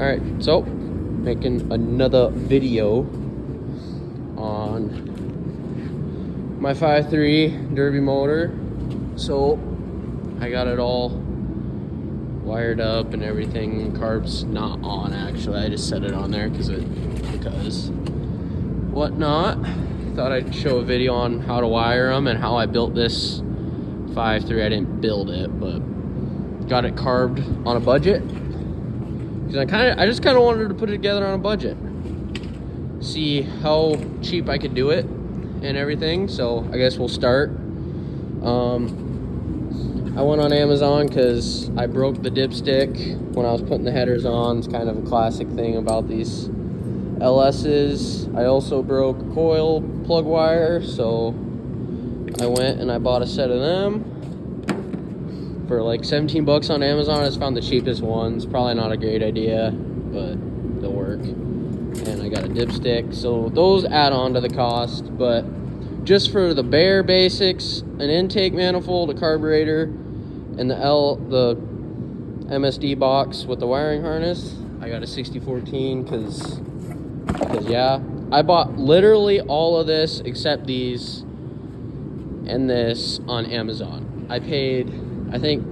Alright, so making another video on my 5.3 Derby motor. So I got it all wired up and everything. Carb's not on, actually. I just set it on there because whatnot. Thought I'd show a video on how to wire them and how I built this 5.3. I didn't build it, but got it carbed on a budget. Because I just kind of wanted to put it together on a budget, see how cheap I could do it and everything. So I guess we'll start. I went on Amazon because I broke the dipstick when I was putting the headers on. It's kind of a classic thing about these LS's. I also broke a coil plug wire, so I went and I bought a set of them for like 17 bucks on Amazon. I just found the cheapest ones. Probably not a great idea, but they'll work. And I got a dipstick, so those add on to the cost. But just for the bare basics, an intake manifold, a carburetor, and the MSD box with the wiring harness, I got a 6014 because yeah, I bought literally all of this except these and this on Amazon. I paid, I think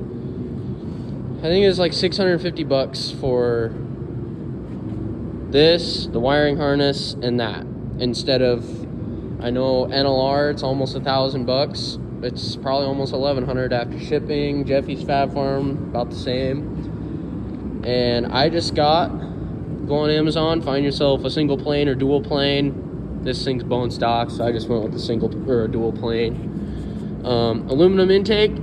it was like 650 bucks for this, the wiring harness, and that. Instead of, I know NLR, it's almost $1,000. It's probably almost 1,100 after shipping. Jeffy's Fab Farm, about the same. And I just go on Amazon, find yourself a single plane or dual plane. This thing's bone stock, so I just went with the single or a dual plane. Aluminum intake,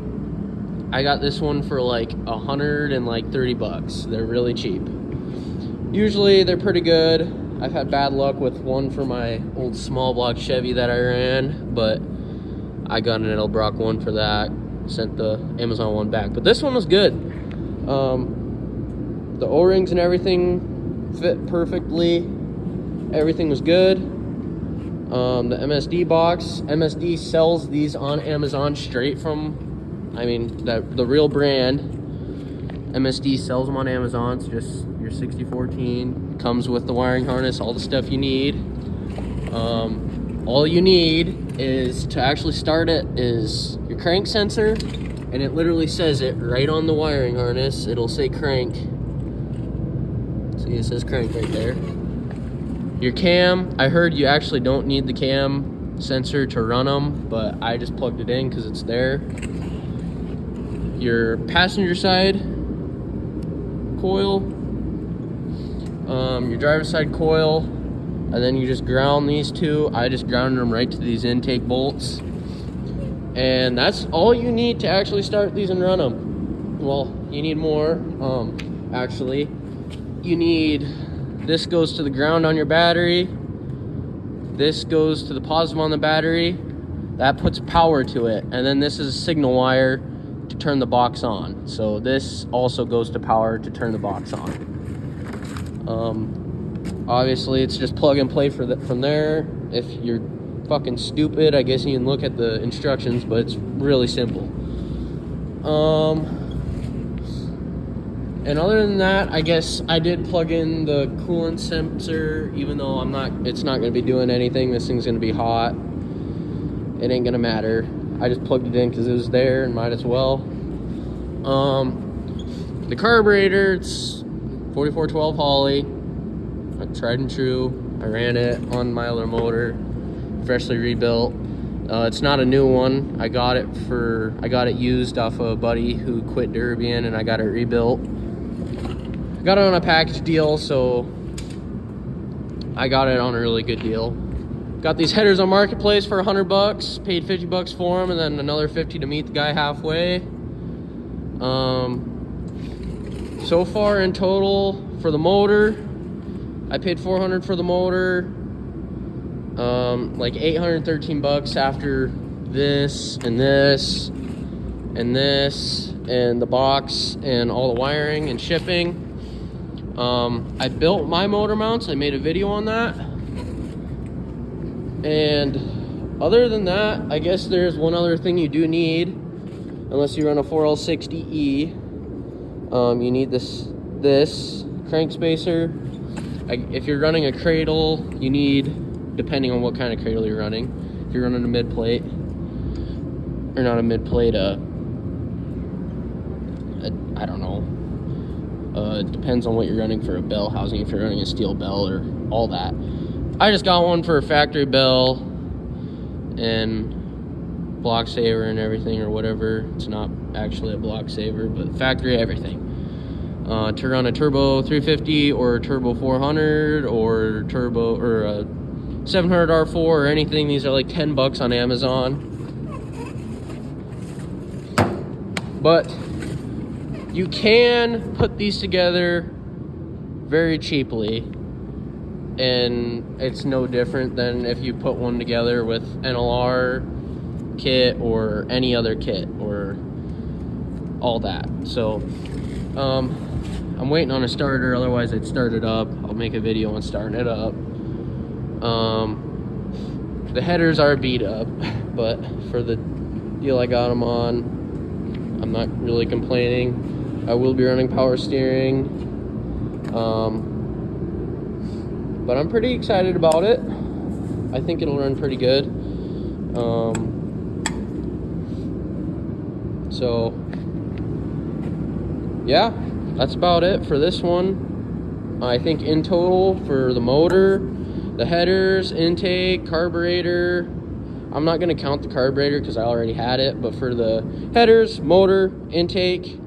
I got this one for like 130 bucks. They're really cheap. Usually they're pretty good. I've had bad luck with one for my old small block Chevy that I ran, but I got an Edelbrock one for that. Sent the Amazon one back, but this one was good. The O-rings and everything fit perfectly. Everything was good. The MSD box, MSD sells these on Amazon straight from, the real brand. MSD sells them on Amazon. It's just your 6014, comes with the wiring harness, all the stuff you need. All you need is to actually start it is your crank sensor, and it literally says it right on the wiring harness. It'll say crank. See, it says crank right there. Your cam, I heard you actually don't need the cam sensor to run them, but I just plugged it in because it's there. Your passenger side coil, your driver's side coil, and then you just ground these two. I just grounded them right to these intake bolts, and that's all you need to actually start these and run them. Well, you need more. Actually, you need, this goes to the ground on your battery, this goes to the positive on the battery, that puts power to it, and then this is a signal wire to turn the box on. So this also goes to power to turn the box on. Obviously it's just plug and play from there. If you're fucking stupid, I guess you can look at the instructions, but it's really simple. And other than that, I guess I did plug in the coolant sensor, even though it's not gonna be doing anything. This thing's gonna be hot. It ain't gonna matter. I just plugged it in because it was there and might as well. The carburetor, it's 4412 Holley. Tried and true. I ran it on my other motor, freshly rebuilt. It's not a new one. I got it used off a buddy who quit derbying, and I got it rebuilt. Got it on a package deal, so I got it on a really good deal. Got these headers on Marketplace for 100 bucks. Paid 50 bucks for them, and then another 50 to meet the guy halfway. So far in total for the motor, I paid 400 for the motor. Like 813 bucks after this and this and this and the box and all the wiring and shipping. I built my motor mounts. I made a video on that. And other than that, I guess there's one other thing you do need, unless you run a 4L60E. You need this crank spacer. If you're running a cradle, you need, depending on what kind of cradle you're running, if you're running a mid plate, or not a mid plate, I don't know. It depends on what you're running for a bell housing, if you're running a steel bell or all that. I just got one for a factory bell and block saver and everything, or whatever. It's not actually a block saver, but factory everything. To run a turbo 350 or a turbo 400 or turbo or a 700 R4 or anything, these are like $10 on Amazon. But you can put these together very cheaply, and it's no different than if you put one together with NLR kit or any other kit or all that. So I'm waiting on a starter, otherwise I'd start it up. I'll make a video on starting it up. The headers are beat up, but for the deal I got them on, I'm not really complaining. I will be running power steering, but I'm pretty excited about it. I think it'll run pretty good. So yeah, that's about it for this one. I think in total for the motor, the headers, intake, carburetor, I'm not going to count the carburetor because I already had it, but for the headers, motor, intake,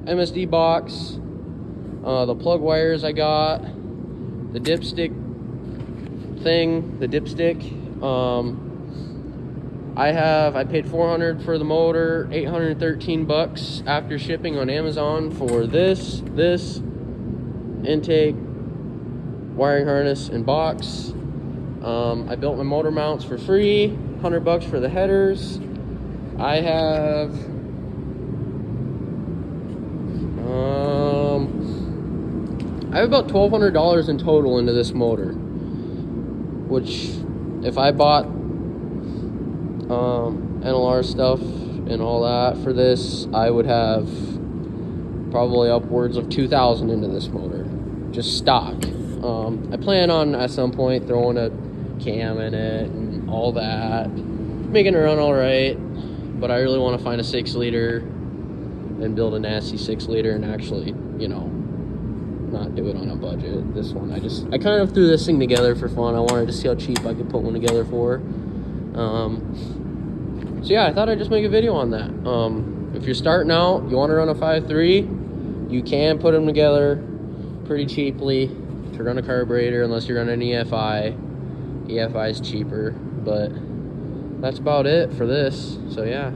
MSD box, the plug wires I got, the dipstick thing, I paid $400 for the motor, $813 after shipping on Amazon for this intake, wiring harness, and box. I built my motor mounts for free, $100 for the headers. I have about $1,200 in total into this motor, which if I bought NLR stuff and all that for this, I would have probably upwards of $2,000 into this motor, just stock. I plan on at some point throwing a cam in it and all that, making it run all right, but I really want to find a 6-liter and build a nasty 6-liter and actually, you know, not do it on a budget. This one, I kind of threw this thing together for fun. I wanted to see how cheap I could put one together for. So yeah, I thought I'd just make a video on that. If you're starting out, you want to run a 5.3, you can put them together pretty cheaply to run a carburetor, unless you run an EFI. EFI is cheaper, but that's about it for this. So yeah.